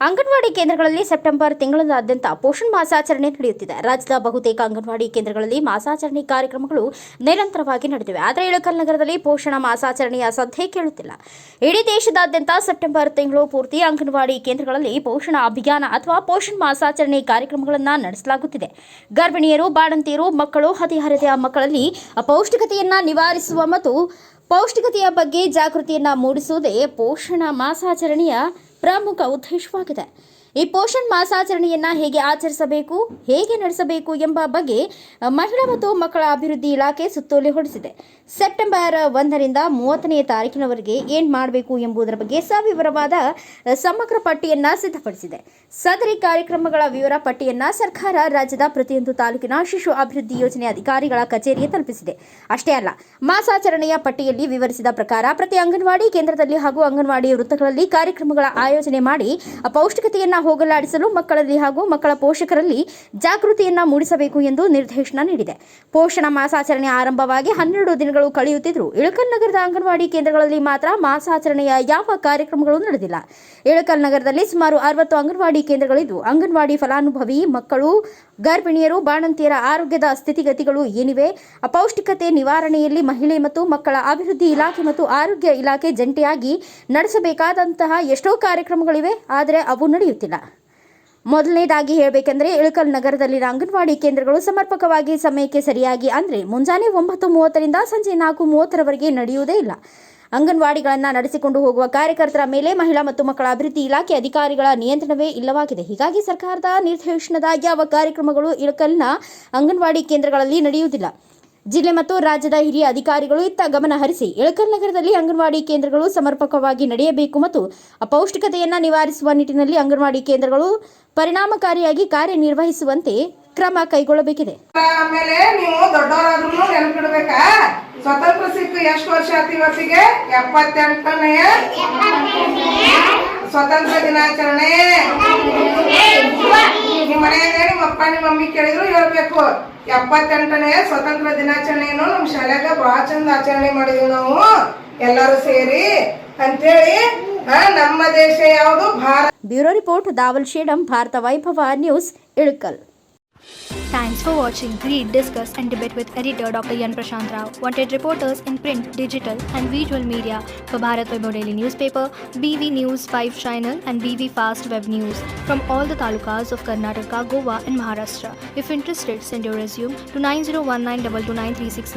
ಅಂಗನವಾಡಿ ಕೇಂದ್ರಗಳಲ್ಲಿ ಸೆಪ್ಟೆಂಬರ್ ತಿಂಗಳಾದ್ಯಂತ ಪೋಷಣ್ ಮಾಸಾಚರಣೆ ನಡೆಯುತ್ತಿದೆ. ರಾಜ್ಯದ ಬಹುತೇಕ ಅಂಗನವಾಡಿ ಕೇಂದ್ರಗಳಲ್ಲಿ ಮಾಸಾಚರಣೆ ಕಾರ್ಯಕ್ರಮಗಳು ನಿರಂತರವಾಗಿ ನಡೆದಿವೆ. ಆದರೆ ಇಳಕಲ್ ನಗರದಲ್ಲಿ ಪೋಷಣ ಮಾಸಾಚರಣೆಯ ಸದ್ದೇ ಕೇಳುತ್ತಿಲ್ಲ. ಇಡೀ ದೇಶದಾದ್ಯಂತ ಸೆಪ್ಟೆಂಬರ್ ತಿಂಗಳು ಪೂರ್ತಿ ಅಂಗನವಾಡಿ ಕೇಂದ್ರಗಳಲ್ಲಿ ಪೋಷಣ ಅಭಿಯಾನ ಅಥವಾ ಪೋಷಣ್ ಮಾಸಾಚರಣೆ ಕಾರ್ಯಕ್ರಮಗಳನ್ನು ನಡೆಸಲಾಗುತ್ತಿದೆ. ಗರ್ಭಿಣಿಯರು, ಬಾಣಂತಿಯರು, ಮಕ್ಕಳು, ಹದಿಹರೆಯದ ಮಕ್ಕಳಲ್ಲಿ ಅಪೌಷ್ಟಿಕತೆಯನ್ನು ನಿವಾರಿಸುವ ಮತ್ತು ಪೌಷ್ಟಿಕತೆಯ ಬಗ್ಗೆ ಜಾಗೃತಿಯನ್ನು ಮೂಡಿಸುವುದೇ ಪೋಷಣ ಮಾಸಾಚರಣೆಯ ಪ್ರಮುಖ ಉದ್ದೇಶವಾಗಿದೆ. ಈ ಪೋಷಣ್ ಮಾಸಾಚರಣೆಯನ್ನು ಹೇಗೆ ಆಚರಿಸಬೇಕು, ಹೇಗೆ ನಡೆಸಬೇಕು ಎಂಬ ಬಗ್ಗೆ ಮಹಿಳಾ ಮತ್ತು ಮಕ್ಕಳ ಅಭಿವೃದ್ಧಿ ಇಲಾಖೆ ಸುತ್ತೋಲೆ ಹೊರಡಿಸಿದೆ. ಸೆಪ್ಟೆಂಬರ್ 1ರಿಂದ 30ನೇ ತಾರೀಕಿನವರೆಗೆ ಏನು ಮಾಡಬೇಕು ಎಂಬುದರ ಬಗ್ಗೆ ಸವಿವರವಾದ ಸಮಗ್ರ ಪಟ್ಟಿಯನ್ನು ಸಿದ್ಧಪಡಿಸಿದೆ. ಸದರಿ ಕಾರ್ಯಕ್ರಮಗಳ ವಿವರ ಪಟ್ಟಿಯನ್ನು ಸರ್ಕಾರ ರಾಜ್ಯದ ಪ್ರತಿಯೊಂದು ತಾಲೂಕಿನ ಶಿಶು ಅಭಿವೃದ್ಧಿ ಯೋಜನೆ ಅಧಿಕಾರಿಗಳ ಕಚೇರಿಗೆ ತಲುಪಿಸಿದೆ. ಅಷ್ಟೇ ಅಲ್ಲ, ಮಾಸಾಚರಣೆಯ ಪಟ್ಟಿಯಲ್ಲಿ ವಿವರಿಸಿದ ಪ್ರಕಾರ ಪ್ರತಿ ಅಂಗನವಾಡಿ ಕೇಂದ್ರದಲ್ಲಿ ಹಾಗೂ ಅಂಗನವಾಡಿ ವೃತ್ತಗಳಲ್ಲಿ ಕಾರ್ಯಕ್ರಮಗಳ ಆಯೋಜನೆ ಮಾಡಿ ಅಪೌಷ್ಟಿಕತೆಯನ್ನು ಹೋಗಲಾಡಿಸಲು ಮಕ್ಕಳಲ್ಲಿ ಹಾಗೂ ಮಕ್ಕಳ ಪೋಷಕರಲ್ಲಿ ಜಾಗೃತಿಯನ್ನು ಮೂಡಿಸಬೇಕು ಎಂದು ನಿರ್ದೇಶನ ನೀಡಿದೆ. ಪೋಷಣ ಮಾಸಾಚರಣೆ ಆರಂಭವಾಗಿ 12 ದಿನಗಳು ಕಳೆಯುತ್ತಿದ್ದರೂ ಇಳಕಲ್ ನಗರದ ಅಂಗನವಾಡಿ ಕೇಂದ್ರಗಳಲ್ಲಿ ಮಾತ್ರ ಮಾಸಾಚರಣೆಯ ಯಾವ ಕಾರ್ಯಕ್ರಮಗಳು ನಡೆದಿಲ್ಲ. ಇಳಕಲ್ ನಗರದಲ್ಲಿ ಸುಮಾರು 60 ಅಂಗನವಾಡಿ ಕೇಂದ್ರಗಳಿದ್ದು, ಅಂಗನವಾಡಿ ಫಲಾನುಭವಿ ಮಕ್ಕಳು, ಗರ್ಭಿಣಿಯರು, ಬಾಣಂತಿಯರ ಆರೋಗ್ಯದ ಸ್ಥಿತಿಗತಿಗಳು ಏನಿವೆ, ಅಪೌಷ್ಟಿಕತೆ ನಿವಾರಣೆಯಲ್ಲಿ ಮಹಿಳೆ ಮತ್ತು ಮಕ್ಕಳ ಅಭಿವೃದ್ಧಿ ಇಲಾಖೆ ಮತ್ತು ಆರೋಗ್ಯ ಇಲಾಖೆ ಜಂಟಿಯಾಗಿ ನಡೆಸಬೇಕಾದಂತಹ ಎಷ್ಟೋ ಕಾರ್ಯಕ್ರಮಗಳಿವೆ. ಆದರೆ ಅವು ನಡೆಯುತ್ತಿಲ್ಲ. ಮೊದಲನೇದಾಗಿ ಹೇಳಬೇಕೆಂದರೆ ಇಳಕಲ್ ನಗರದಲ್ಲಿನ ಅಂಗನವಾಡಿ ಕೇಂದ್ರಗಳು ಸಮರ್ಪಕವಾಗಿ ಸಮಯಕ್ಕೆ ಸರಿಯಾಗಿ ಅಂದರೆ ಮುಂಜಾನೆ 9:30ರಿಂದ ಸಂಜೆ 4:30ರವರೆಗೆ ನಡೆಯುವುದೇ ಇಲ್ಲ. ಅಂಗನವಾಡಿಗಳನ್ನು ನಡೆಸಿಕೊಂಡು ಹೋಗುವ ಕಾರ್ಯಕರ್ತರ ಮೇಲೆ ಮಹಿಳಾ ಮತ್ತು ಮಕ್ಕಳ ಅಭಿವೃದ್ಧಿ ಇಲಾಖೆ ಅಧಿಕಾರಿಗಳ ನಿಯಂತ್ರಣವೇ ಇಲ್ಲವಾಗಿದೆ. ಹೀಗಾಗಿ ಸರ್ಕಾರದ ನಿರ್ದೇಶನದ ಯಾವ ಕಾರ್ಯಕ್ರಮಗಳು ಇಳಕಲ್ನ ಅಂಗನವಾಡಿ ಕೇಂದ್ರಗಳಲ್ಲಿ ನಡೆಯುವುದಿಲ್ಲ. ಜಿಲ್ಲೆ ಮತ್ತು ರಾಜ್ಯದ ಹಿರಿಯ ಅಧಿಕಾರಿಗಳು ಇತ್ತ ಗಮನ ಹರಿಸಿ ಇಳಕಲ್ ನಗರದಲ್ಲಿ ಅಂಗನವಾಡಿ ಕೇಂದ್ರಗಳು ಸಮರ್ಪಕವಾಗಿ ನಡೆಯಬೇಕು ಮತ್ತು ಅಪೌಷ್ಟಿಕತೆಯನ್ನು ನಿವಾರಿಸುವ ನಿಟ್ಟಿನಲ್ಲಿ ಅಂಗನವಾಡಿ ಕೇಂದ್ರಗಳು ಪರಿಣಾಮಕಾರಿಯಾಗಿ ಕಾರ್ಯನಿರ್ವಹಿಸುವಂತೆ ಕ್ರಮ ಕೈಗೊಳ್ಳಬೇಕಿದೆ. ಆಮೇಲೆ ನೀವು ದೊಡ್ಡವರಾದ್ರೂ ನೆನಪಿಡ್ಬೇಕಾ, ಸ್ವತಂತ್ರ ಸಿಕ್ಕು ಎಷ್ಟು ವರ್ಷ ಆಯ್ತು ಇವತ್ತಿಗೆ? 78ನೇ ಸ್ವತಂತ್ರ ದಿನಾಚರಣೆ. ನಿಮ್ಮ ಮನೆಯಾಗ ನಿಮ್ಮ ಅಪ್ಪ ನಿಮ್ಮ ಮಮ್ಮಿ ಕೇಳಿದ್ರು ಹೇಳ್ಬೇಕು, 78ನೇ ಸ್ವತಂತ್ರ ದಿನಾಚರಣೆಯನ್ನು ನಮ್ಮ ಶಾಲೆಯಾಗ ಬಹಳ ಚಂದ ಆಚರಣೆ ಮಾಡಿದ್ವಿ ನಾವು ಎಲ್ಲರೂ ಸೇರಿ ಅಂತೇಳಿ. ನಮ್ಮ ದೇಶ ಯಾವುದು? ಭಾರತ. ಬ್ಯೂರೋ ರಿಪೋರ್ಟ್, ದಾವಲ್ ಶೇಡಂ, ಭಾರತ ವೈಭವ news, Ilkal. Thanks for watching. Read, discuss and debate with editor Dr. Yan Prashant Rao. Wanted reporters in print, digital and visual media for Bharat Vaibhav Daily Newspaper, BV News 5 Channel and BV Fast Web News from all the talukas of Karnataka, Goa and Maharashtra. If interested, send your resume to 9019229369.